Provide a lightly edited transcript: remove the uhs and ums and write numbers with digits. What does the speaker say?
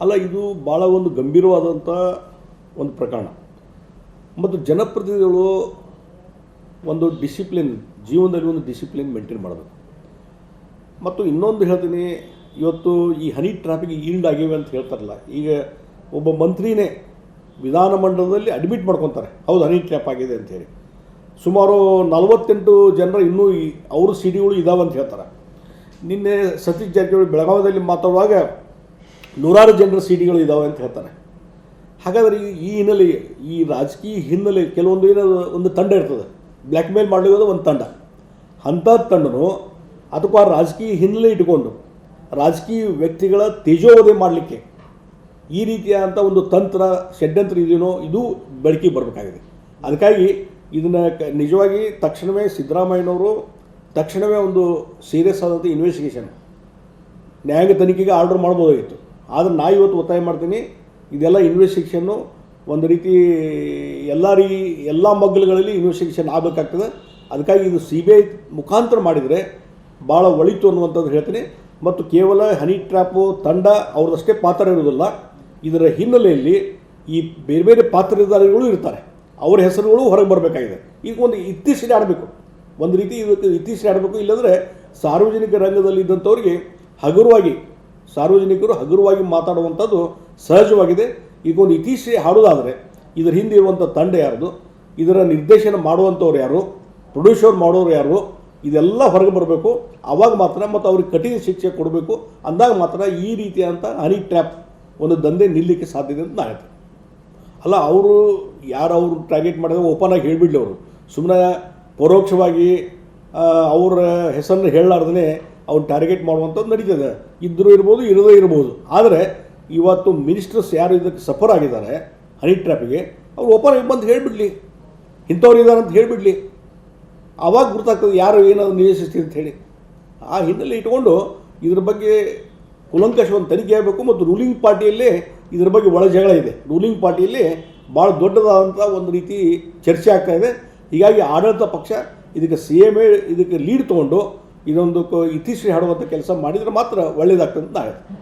ಅಲ್ಲ, ಇದು ಭಾಳ ಒಂದು ಗಂಭೀರವಾದಂಥ ಒಂದು ಪ್ರಕರಣ. ಮತ್ತು ಜನಪ್ರತಿನಿಧಿಗಳು ಒಂದು ಡಿಸಿಪ್ಲಿನ್, ಜೀವನದಲ್ಲಿ ಒಂದು ಡಿಸಿಪ್ಲಿನ್ ಮೇಂಟೈನ್ ಮಾಡಬೇಕು. ಮತ್ತು ಇನ್ನೊಂದು ಹೇಳ್ತೀನಿ, ಇವತ್ತು ಈ ಹನಿ ಟ್ರಾಫಿಕ್ ಈಲ್ಡ್ ಆಗಿವೆ ಅಂತ ಹೇಳ್ತಾರಲ್ಲ, ಈಗ ಒಬ್ಬ ಮಂತ್ರಿನೇ ವಿಧಾನಮಂಡಲದಲ್ಲಿ ಅಡ್ಮಿಟ್ ಮಾಡ್ಕೊತಾರೆ, ಹೌದು ಹನಿ ಟ್ರ್ಯಾಪ್ ಆಗಿದೆ ಅಂಥೇಳಿ. ಸುಮಾರು 48 ಜನರ ಇನ್ನೂ ಅವ್ರ ಸಿ ಡಿಗಳು ಇದಾವೆ ಅಂತ ಹೇಳ್ತಾರೆ. ನಿನ್ನೆ ಸತೀಶ್ ಜಾರಕಿಹೊಳಿ ಬೆಳಗಾವಿಯಲ್ಲಿ ಮಾತಾಡುವಾಗ 100 ಜನರ ಸಿ ಡಿಗಳು ಇದ್ದಾವೆ ಅಂತ ಹೇಳ್ತಾರೆ. ಹಾಗಾದರೆ ಈ ಹಿನ್ನೆಲೆ, ಈ ರಾಜಕೀಯ ಹಿನ್ನೆಲೆ ಕೆಲವೊಂದು ಒಂದು ತಂಡ ಇರ್ತದೆ, ಬ್ಲ್ಯಾಕ್ ಮೇಲ್ ಮಾಡಲಿರೋದು ಒಂದು ತಂಡ. ಅಂಥ ತಂಡನು ಅದಕ್ಕೂ ಆ ರಾಜಕೀಯ ಹಿನ್ನೆಲೆ ಇಟ್ಕೊಂಡು ರಾಜಕೀಯ ವ್ಯಕ್ತಿಗಳ ತೇಜೋವಧೆ ಮಾಡಲಿಕ್ಕೆ ಈ ರೀತಿಯಾದಂಥ ಒಂದು ತಂತ್ರ, ಷಡ್ಯಂತ್ರ ಇದೆಯೋ ಇದು ಬೆಳಕಿಗೆ ಬರಬೇಕಾಗಿದೆ. ಅದಕ್ಕಾಗಿ ಇದನ್ನು ನಿಜವಾಗಿ ತಕ್ಷಣವೇ ಸಿದ್ದರಾಮಯ್ಯನವರು ತಕ್ಷಣವೇ ಒಂದು ಸೀರಿಯಸ್ ಆದಂಥ ಇನ್ವೆಸ್ಟಿಗೇಷನ್, ನ್ಯಾಯಾಂಗ ತನಿಖೆಗೆ ಆರ್ಡರ್ ಮಾಡ್ಬೋದಾಗಿತ್ತು. ಆದರೆ ನಾ ಇವತ್ತು ಒತ್ತಾಯ ಮಾಡ್ತೀನಿ, ಇದೆಲ್ಲ ಇನ್ವೆಸ್ಟಿಗೇಷನ್ನು ಒಂದು ರೀತಿ ಎಲ್ಲ ಮಗ್ಗಲುಗಳಲ್ಲಿ ಇನ್ವೆಸ್ಟಿಗೇಷನ್ ಆಗಬೇಕಾಗ್ತದೆ. ಅದಕ್ಕಾಗಿ ಇದು CBI ಮುಖಾಂತರ ಮಾಡಿದರೆ ಭಾಳ ಒಳಿತು ಅನ್ನುವಂಥದ್ದು ಹೇಳ್ತೀನಿ. ಮತ್ತು ಕೇವಲ ಹನಿ ಟ್ರ್ಯಾಪು ತಂಡ ಅವ್ರದ್ದಷ್ಟೇ ಪಾತ್ರ ಇರೋದಿಲ್ಲ, ಇದರ ಹಿನ್ನೆಲೆಯಲ್ಲಿ ಈ ಬೇರೆ ಬೇರೆ ಪಾತ್ರಧಾರಿಗಳು ಇರ್ತಾರೆ, ಅವರ ಹೆಸರುಗಳು ಹೊರಗೆ ಬರಬೇಕಾಗಿದೆ. ಈಗ ಒಂದು ಇತ್ತೀಚೆಗೆ ಆಡಬೇಕು, ಒಂದು ರೀತಿ ಇದಕ್ಕೆ ಇತ್ತೀಚೆಗೆ ಆಡಬೇಕು. ಇಲ್ಲಂದರೆ ಸಾರ್ವಜನಿಕ ರಂಗದಲ್ಲಿ ಇದ್ದಂಥವ್ರಿಗೆ ಸಾರ್ವಜನಿಕರು ಹಗುರವಾಗಿ ಮಾತಾಡುವಂಥದ್ದು ಸಹಜವಾಗಿದೆ. ಈಗ ಒಂದು ಇತ್ತೀಚೆಗೆ ಹಾಡೋದಾದರೆ ಇದರ ಹಿಂದೆ ಇರುವಂಥ ತಂಡ ಯಾರ್ದು, ಇದರ ನಿರ್ದೇಶನ ಮಾಡುವಂಥವ್ರು ಯಾರು, ಪ್ರೊಡ್ಯೂಸರ್ ಮಾಡೋರು ಯಾರು, ಇದೆಲ್ಲ ಹೊರಗೆ ಬರಬೇಕು. ಆವಾಗ ಮಾತ್ರ, ಮತ್ತು ಅವ್ರಿಗೆ ಕಠಿಣ ಶಿಕ್ಷೆ ಕೊಡಬೇಕು. ಅಂದಾಗ ಮಾತ್ರ ಈ ರೀತಿಯಾದಂಥ ಹನಿ ಟ್ರ್ಯಾಪ್ ಒಂದು ದಂಧೆ ನಿಲ್ಲಲಿಕ್ಕೆ ಸಾಧ್ಯತೆ ಅಂತ ನಾನು ಹೇಳ್ತೀನಿ. ಅಲ್ಲ, ಅವರು ಟಾರ್ಗೆಟ್ ಮಾಡಿದ್ರೆ ಓಪನ್ ಆಗಿ ಹೇಳಿಬಿಡಲಿ, ಅವರು ಸುಮ್ಮನೆ ಪರೋಕ್ಷವಾಗಿ ಅವರ ಹೆಸರನ್ನು ಹೇಳಲಾರ್ದೇ ಅವ್ರು ಟಾರ್ಗೆಟ್ ಮಾಡುವಂಥದ್ದು ನಡೀತದೆ. ಇದ್ದರೂ ಇರ್ಬೋದು, ಇರದೇ ಇರ್ಬೋದು. ಆದರೆ ಇವತ್ತು ಮಿನಿಸ್ಟರ್ಸ್ ಯಾರು ಇದಕ್ಕೆ ಸಫರ್ ಆಗಿದ್ದಾರೆ ಹನಿ ಟ್ರ್ಯಾಪಿಗೆ, ಅವ್ರು ಓಪನ್ ಆಗಿ ಬಂದು ಹೇಳಿಬಿಡ್ಲಿ, ಇಂಥವ್ರು ಇದ್ದಾರೆ ಅಂತ ಹೇಳಿಬಿಡ್ಲಿ. ಆವಾಗ ಗೊತ್ತಾಗ್ತದೆ ಯಾರು ಏನಾದ್ರು ನಿವೇಶಿಸ್ತೀವಿ ಅಂತ ಹೇಳಿ. ಆ ಹಿನ್ನೆಲೆ ಇಟ್ಕೊಂಡು ಇದ್ರ ಬಗ್ಗೆ ಕುಲಂಕಷ ಒಂದು ತನಿಖೆ ಆಗಬೇಕು. ಮತ್ತು ರೂಲಿಂಗ್ ಪಾರ್ಟಿಯಲ್ಲೇ ಇದ್ರ ಬಗ್ಗೆ ಒಳ ಜಗಳ ಇದೆ. ರೂಲಿಂಗ್ ಪಾರ್ಟಿಯಲ್ಲಿ ಭಾಳ ದೊಡ್ಡದಾದಂಥ ಒಂದು ರೀತಿ ಚರ್ಚೆ ಆಗ್ತಾಯಿದೆ. ಹೀಗಾಗಿ ಆಡಳಿತ ಪಕ್ಷ ಇದಕ್ಕೆ CM ಇದಕ್ಕೆ ಲೀಡ್ ತೊಗೊಂಡು ಇದೊಂದು ಇತ್ತೀಚೆಗೆ ಹಾಡುವಂಥ ಕೆಲಸ ಮಾಡಿದರೆ ಮಾತ್ರ ಒಳ್ಳೆಯದಾಗ್ತದೆ ಅಂತ ನಾನು ಹೇಳ್ತೀನಿ.